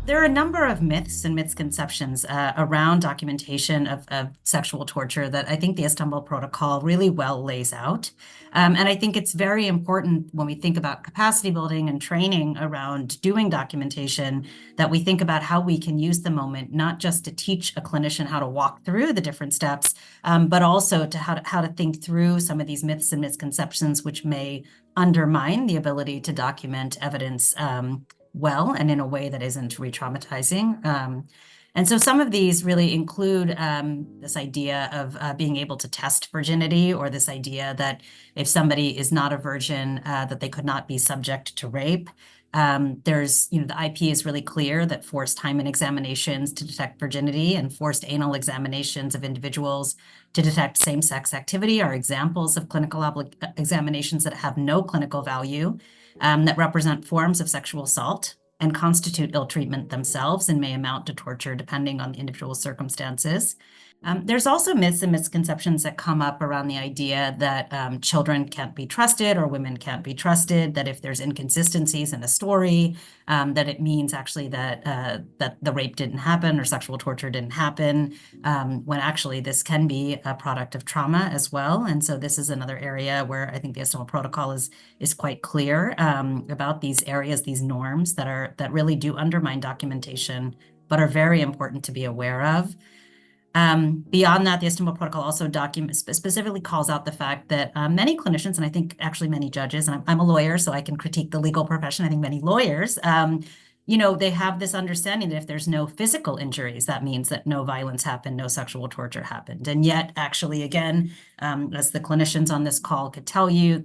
There are a number of myths and misconceptions around documentation of sexual torture that I think the Istanbul Protocol really well lays out. And I think it's very important when we think about capacity building and training around doing documentation that we think about how we can use the moment, not just to teach a clinician how to walk through the different steps, but also to how to think through some of these myths and misconceptions which may undermine the ability to document evidence well and in a way that isn't re-traumatizing. And so some of these really include this idea of being able to test virginity, or this idea that if somebody is not a virgin, that they could not be subject to rape. The IP is really clear that forced hymen examinations to detect virginity and forced anal examinations of individuals to detect same-sex activity are examples of clinical examinations that have no clinical value, that represent forms of sexual assault and constitute ill treatment themselves and may amount to torture depending on the individual circumstances. There's also myths and misconceptions that come up around the idea that children can't be trusted or women can't be trusted, that if there's inconsistencies in a story, that it means actually that the rape didn't happen or sexual torture didn't happen, when actually this can be a product of trauma as well. And so this is another area where I think the Istanbul Protocol is quite clear about these areas, these norms that really do undermine documentation, but are very important to be aware of. Beyond that, the Istanbul Protocol also specifically calls out the fact that many clinicians, and I think actually many judges, and I'm a lawyer, so I can critique the legal profession. I think many lawyers, they have this understanding that if there's no physical injuries, that means that no violence happened, no sexual torture happened. And yet, actually, again, as the clinicians on this call could tell you,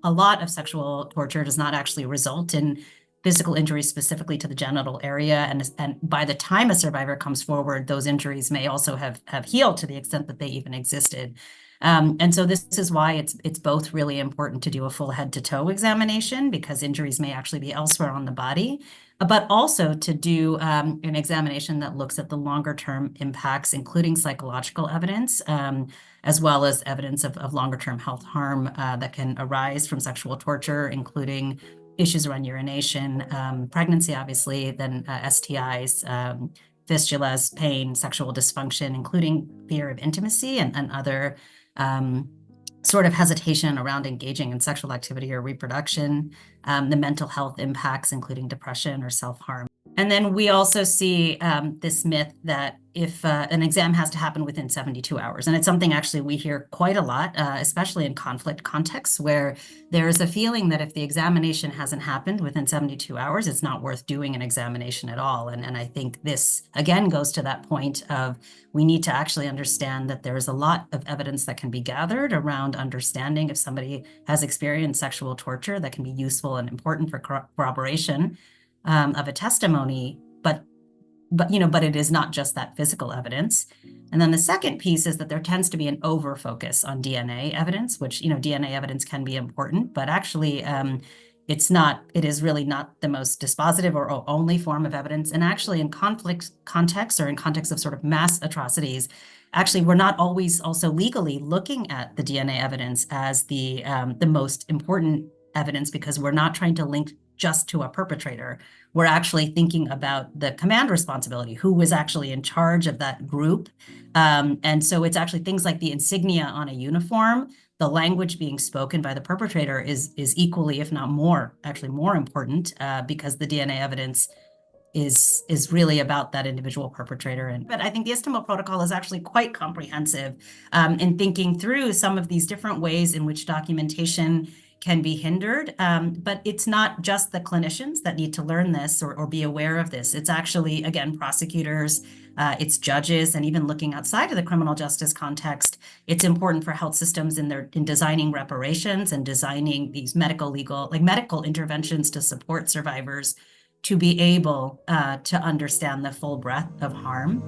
a lot of sexual torture does not actually result in physical injuries specifically to the genital area. And by the time a survivor comes forward, those injuries may also have healed to the extent that they even existed. And so this is why it's both really important to do a full head to toe examination, because injuries may actually be elsewhere on the body, but also to do an examination that looks at the longer term impacts, including psychological evidence, as well as evidence of longer term health harm that can arise from sexual torture, including issues around urination, pregnancy, obviously, then STIs, fistulas, pain, sexual dysfunction, including fear of intimacy and other sort of hesitation around engaging in sexual activity or reproduction, the mental health impacts, including depression or self-harm. And then we also see this myth that if an exam has to happen within 72 hours, and it's something actually we hear quite a lot, especially in conflict contexts, where there's a feeling that if the examination hasn't happened within 72 hours, it's not worth doing an examination at all. And I think this, again, goes to that point of we need to actually understand that there is a lot of evidence that can be gathered around understanding if somebody has experienced sexual torture that can be useful and important for corroboration of a testimony, but it is not just that physical evidence. And then the second piece is that there tends to be an over focus on DNA evidence, which, DNA evidence can be important, but actually it is really not the most dispositive or only form of evidence. And actually in conflict contexts or in context of sort of mass atrocities, actually we're not always also legally looking at the DNA evidence as the most important evidence, because we're not trying to link just to a perpetrator. We're actually thinking about the command responsibility, who was actually in charge of that group. And so it's actually things like the insignia on a uniform, the language being spoken by the perpetrator is equally, if not more, actually more important, because the DNA evidence is really about that individual perpetrator. But I think the Istanbul Protocol is actually quite comprehensive in thinking through some of these different ways in which documentation can be hindered. But it's not just the clinicians that need to learn this or be aware of this. It's actually, again, prosecutors, it's judges, and even looking outside of the criminal justice context, it's important for health systems in designing reparations and designing these medical interventions to support survivors to be able to understand the full breadth of harm.